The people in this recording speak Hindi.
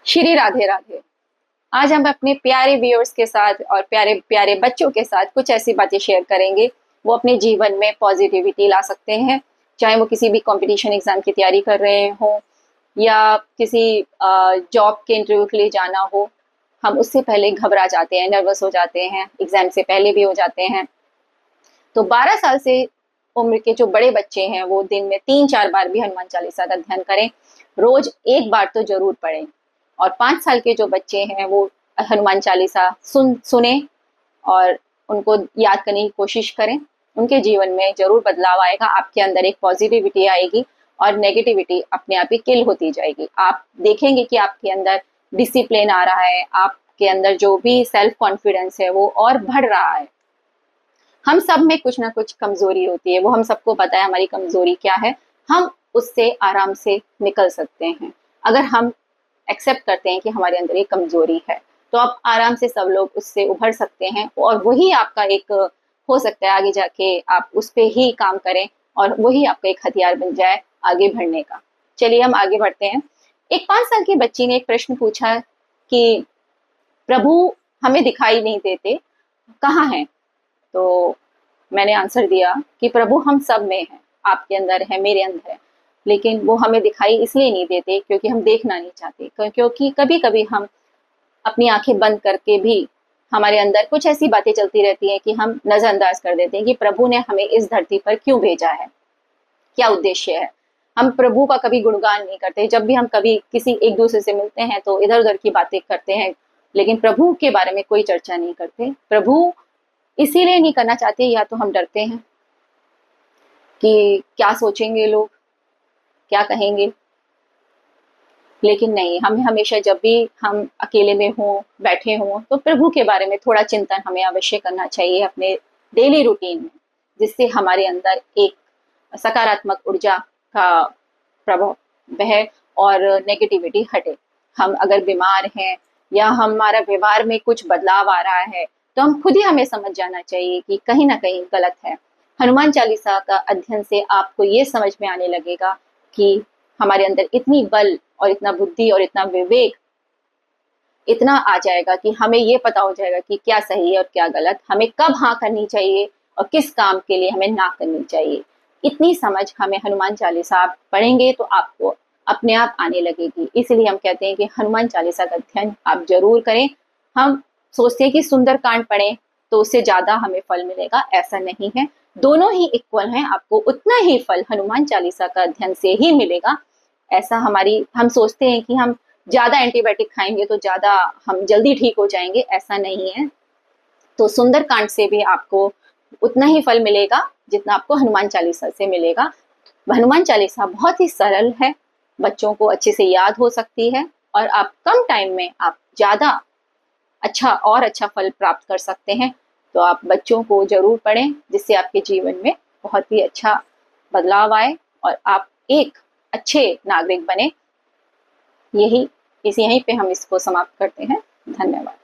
श्री राधे राधे। आज हम अपने प्यारे व्यूअर्स के साथ और प्यारे प्यारे बच्चों के साथ कुछ ऐसी बातें शेयर करेंगे वो अपने जीवन में पॉजिटिविटी ला सकते हैं। चाहे वो किसी भी कंपटीशन एग्जाम की तैयारी कर रहे हो या किसी जॉब के इंटरव्यू के लिए जाना हो। हम उससे पहले घबरा जाते हैं, नर्वस हो जाते हैं, एग्जाम से पहले भी हो जाते हैं। तो 12 साल से उम्र के जो बड़े बच्चे हैं वो दिन में 3-4 बार भी हनुमान चालीसा का ध्यान करें। रोज एक बार तो जरूर पढ़ें। और 5 साल के जो बच्चे हैं वो हनुमान चालीसा सुने और उनको याद करने की कोशिश करें। उनके जीवन में जरूर बदलाव आएगा, आपके अंदर एक पॉजिटिविटी आएगी और नेगेटिविटी अपने आप ही किल होती जाएगी। आप देखेंगे कि आपके अंदर डिसिप्लिन आ रहा है, आपके अंदर जो भी सेल्फ कॉन्फिडेंस है वो और बढ़ रहा है। हम सब में कुछ ना कुछ कमजोरी होती है, वो हम सबको पता है हमारी कमजोरी क्या है। हम उससे आराम से निकल सकते हैं अगर हम एक्सेप्ट करते हैं कि हमारे अंदर ये कमजोरी है। तो आप आराम से सब लोग उससे उभर सकते हैं और वही आपका एक हो सकता है आगे जाके आप उस पे ही काम करें और वही आपका एक हथियार बन जाए आगे बढ़ने का। चलिए हम आगे बढ़ते हैं। एक 5 साल की बच्ची ने एक प्रश्न पूछा कि प्रभु हमें दिखाई नहीं देते, कहाँ हैं? तो मैंने आंसर दिया कि प्रभु हम सब में हैं, आपके अंदर है, मेरे अंदर है, लेकिन वो हमें दिखाई इसलिए नहीं देते क्योंकि हम देखना नहीं चाहते। क्योंकि कभी कभी हम अपनी आंखें बंद करके भी हमारे अंदर कुछ ऐसी बातें चलती रहती हैं कि हम नजरअंदाज कर देते हैं कि प्रभु ने हमें इस धरती पर क्यों भेजा है, क्या उद्देश्य है। हम प्रभु का कभी गुणगान नहीं करते। जब भी हम कभी किसी एक दूसरे से मिलते हैं तो इधर उधर की बातें करते हैं, लेकिन प्रभु के बारे में कोई चर्चा नहीं करते। प्रभु इसीलिए नहीं करना चाहते या तो हम डरते हैं कि क्या सोचेंगे लोग, क्या कहेंगे। लेकिन नहीं, हमें हमेशा जब भी हम अकेले में हों, बैठे हों, तो प्रभु के बारे में थोड़ा चिंतन हमें अवश्य करना चाहिए अपने डेली रूटीन में, जिससे हमारे अंदर एक सकारात्मक ऊर्जा का प्रभाव बहे और नेगेटिविटी हटे। हम अगर बीमार हैं या हमारा व्यवहार में कुछ बदलाव आ रहा है तो हम खुद ही हमें समझ जाना चाहिए कि कहीं ना कहीं गलत है। हनुमान चालीसा का अध्ययन से आपको ये समझ में आने लगेगा कि हमारे अंदर इतनी बल और इतना बुद्धि और इतना विवेक इतना आ जाएगा कि हमें ये पता हो जाएगा कि क्या सही है और क्या गलत, हमें कब हाँ करनी चाहिए और किस काम के लिए हमें ना करनी चाहिए। इतनी समझ हमें हनुमान चालीसा आप पढ़ेंगे तो आपको अपने आप आने लगेगी। इसलिए हम कहते हैं कि हनुमान चालीसा का अध्ययन आप जरूर करें। हम सोचते हैं कि सुंदर कांड पढ़ें तो उससे ज्यादा हमें फल मिलेगा, ऐसा नहीं है। दोनों ही इक्वल हैं, आपको उतना ही फल हनुमान चालीसा का अध्ययन से ही मिलेगा। ऐसा हम सोचते हैं कि हम ज्यादा एंटीबायोटिक खाएंगे तो ज्यादा हम जल्दी ठीक हो जाएंगे, ऐसा नहीं है। तो सुंदर कांड से भी आपको उतना ही फल मिलेगा जितना आपको हनुमान चालीसा से मिलेगा। हनुमान चालीसा बहुत ही सरल है, बच्चों को अच्छे से याद हो सकती है और आप कम टाइम में आप ज्यादा अच्छा फल प्राप्त कर सकते हैं। तो आप बच्चों को जरूर पढ़ें जिससे आपके जीवन में बहुत ही अच्छा बदलाव आए और आप एक अच्छे नागरिक बने। यही यहीं पे हम इसको समाप्त करते हैं। धन्यवाद।